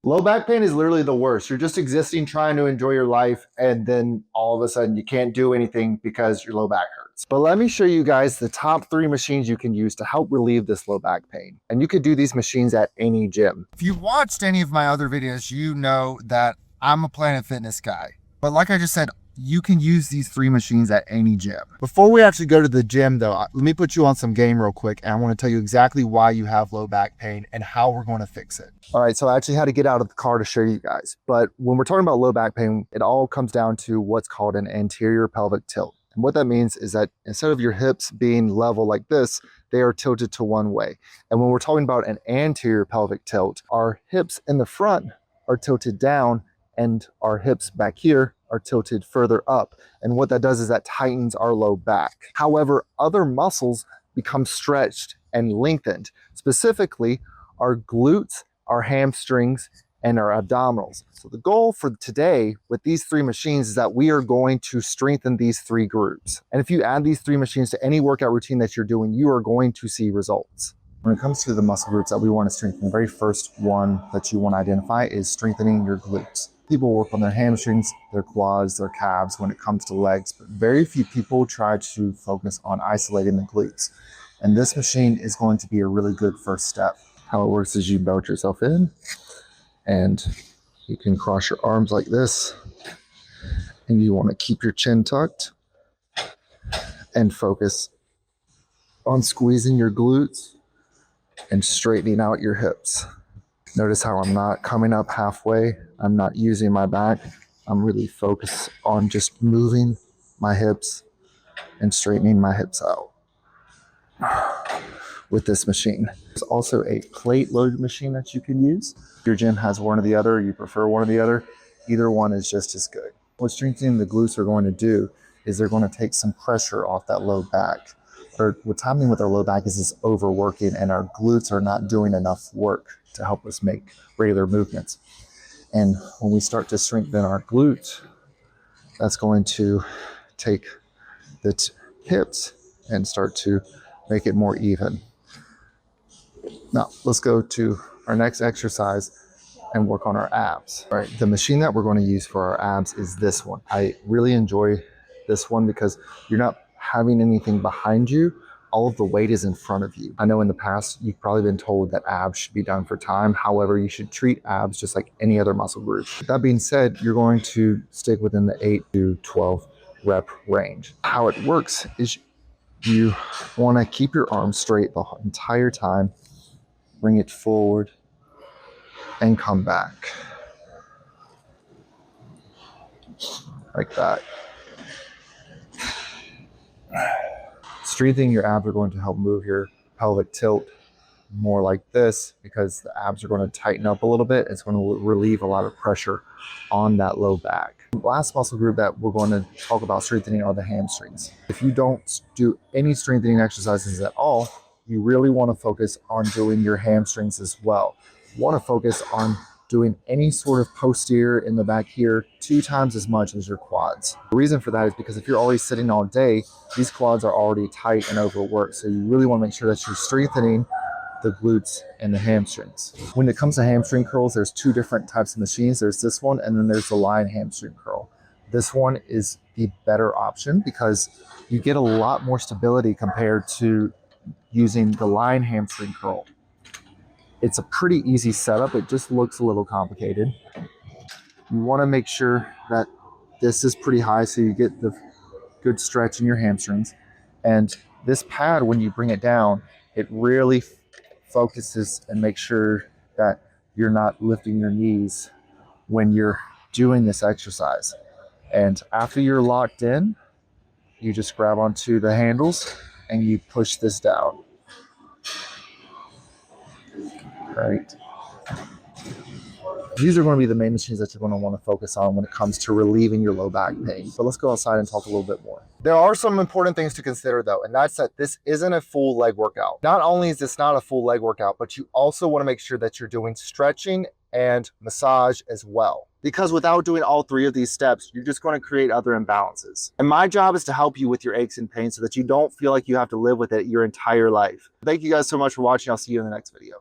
Low back pain is literally the worst. You're just existing, trying to enjoy your life, and then all of a sudden you can't do anything because your low back hurts. But let me show you guys the top 3 machines you can use to help relieve this low back pain. And you could do these machines at any gym. If you've watched any of my other videos, you know that I'm a Planet Fitness guy. But like I just said, you can use these 3 machines at any gym. Before we actually go to the gym though, let me put you on some game real quick, and I want to tell you exactly why you have low back pain and how we're going to fix it. All right, so I actually had to get out of the car to show you guys. But when we're talking about low back pain, it all comes down to what's called an anterior pelvic tilt. And what that means is that instead of your hips being level like this, they are tilted to one way. And when we're talking about an anterior pelvic tilt, our hips in the front are tilted down and our hips back here are tilted further up. And what that does is that tightens our low back. However, other muscles become stretched and lengthened, specifically our glutes, our hamstrings, and our abdominals. So the goal for today with these 3 machines is that we are going to strengthen these 3 groups. And if you add these 3 machines to any workout routine that you're doing, you are going to see results. When it comes to the muscle groups that we want to strengthen, the very first one that you want to identify is strengthening your glutes. People work on their hamstrings, their quads, their calves when it comes to legs, but very few people try to focus on isolating the glutes. And this machine is going to be a really good first step. How it works is you belt yourself in and you can cross your arms like this, and you want to keep your chin tucked and focus on squeezing your glutes and straightening out your hips. Notice how I'm not coming up halfway. I'm not using my back. I'm really focused on just moving my hips and straightening my hips out with this machine. There's also a plate loaded machine that you can use. If your gym has one or the other, you prefer one or the other, either one is just as good. What strengthening the glutes are going to do is they're going to take some pressure off that low back. Or what's happening with our low back is this overworking, and our glutes are not doing enough work to help us make regular movements. And when we start to strengthen our glutes, that's going to take the hips and start to make it more even. Now, let's go to our next exercise and work on our abs. All right, the machine that we're going to use for our abs is this one. I really enjoy this one because you're not having anything behind you. All of the weight is in front of you. I know in the past, you've probably been told that abs should be done for time. However, you should treat abs just like any other muscle group. That being said, you're going to stick within the 8 to 12 rep range. How it works is you want to keep your arms straight the entire time, bring it forward, and come back. Like that. Strengthening your abs are going to help move your pelvic tilt more like this, because the abs are going to tighten up a little bit. It's going to relieve a lot of pressure on that low back. The last muscle group that we're going to talk about strengthening are the hamstrings. If you don't do any strengthening exercises at all, you really want to focus on doing your hamstrings as well. You want to focus on doing any sort of posterior in the back here 2 times as much as your quads. The reason for that is because if you're already sitting all day, these quads are already tight and overworked. So you really want to make sure that you're strengthening the glutes and the hamstrings. When it comes to hamstring curls, there's 2 different types of machines. There's this one, and then there's the line hamstring curl. This one is the better option because you get a lot more stability compared to using the line hamstring curl. It's a pretty easy setup. It just looks a little complicated. You want to make sure that this is pretty high so you get the good stretch in your hamstrings. And this pad, when you bring it down, it really focuses and makes sure that you're not lifting your knees when you're doing this exercise. And after you're locked in, you just grab onto the handles and you push this down. Right. These are going to be the main machines that you're going to want to focus on when it comes to relieving your low back pain. But let's go outside and talk a little bit more. There are some important things to consider though, and that's that this isn't a full leg workout. Not only is this not a full leg workout, but you also want to make sure that you're doing stretching and massage as well. Because without doing all 3 of these steps, you're just going to create other imbalances. And my job is to help you with your aches and pains so that you don't feel like you have to live with it your entire life. Thank you guys so much for watching. I'll see you in the next video.